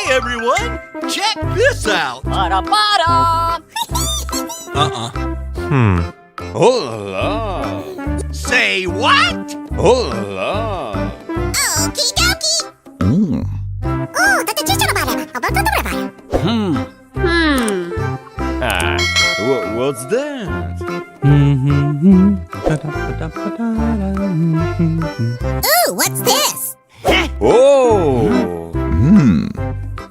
Hey everyone, check this out. Ba-da-ba-da. Oh la la. Say what? Oh la la. Okie dokie. What's that? Ooh, what's this? Oh.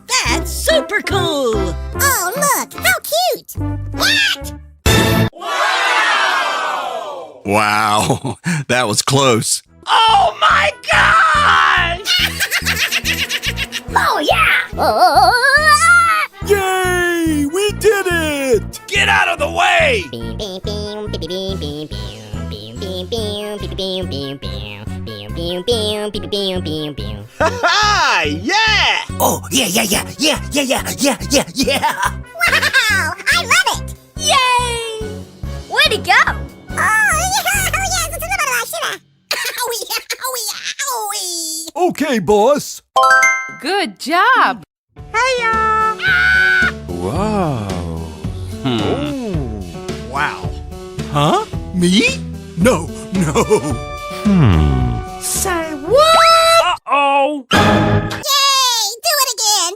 That's super cool. Oh, look, how cute. What? Wow, that was close. Oh my gosh! Oh yeah! Yay, we did it! Get out of the way! Ha-ha, yeah! Oh yeah! Wow, I love it. Yay! Way to go! Okay, boss. Good job. Wow. Wow. Huh? Me? No. Say what? Uh-oh. Yay! Do it again!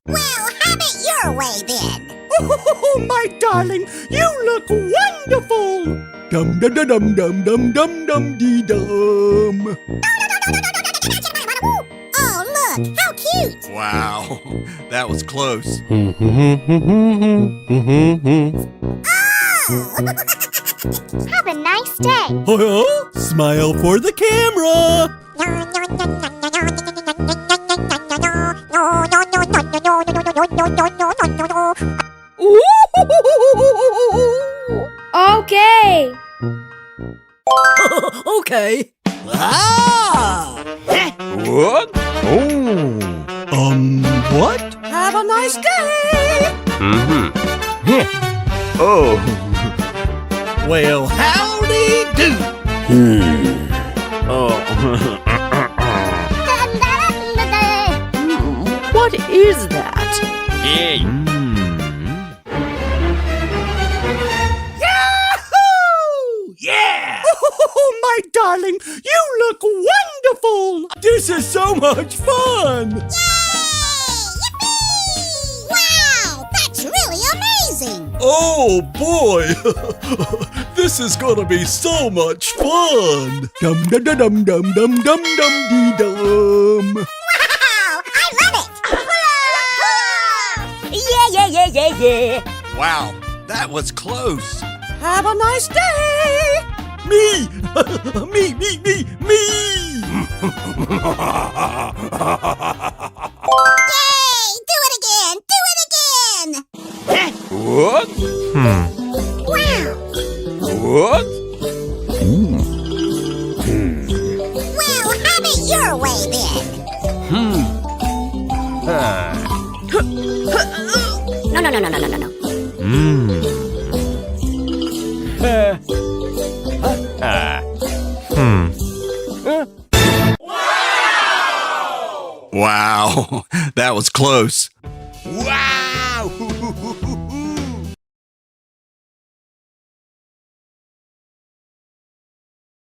Well, have it your way then. Oh, my darling, you look wonderful. Dum dum dum dum dum dum dum dee dum. Oh, look, how cute. Wow, that was close. Have a nice day. Smile for the camera. Okay. Okay. What? What? Have a nice day. Oh. Well, howdy do. Oh. What is that? Yahoo! Yeah! Oh, my darling, you look wonderful. This is so much fun. Yay! Yippee! Wow, that's really amazing. Oh, boy. This is gonna be so much fun. Dum dum dum dum dum dum dum dum dee dum. Wow, I love it. Yeah. Wow, that was close. Have a nice day. Me! me! Yay! Do it again! What? Wow. What? Well, have it your way then. No. Wow, that was close. Wow!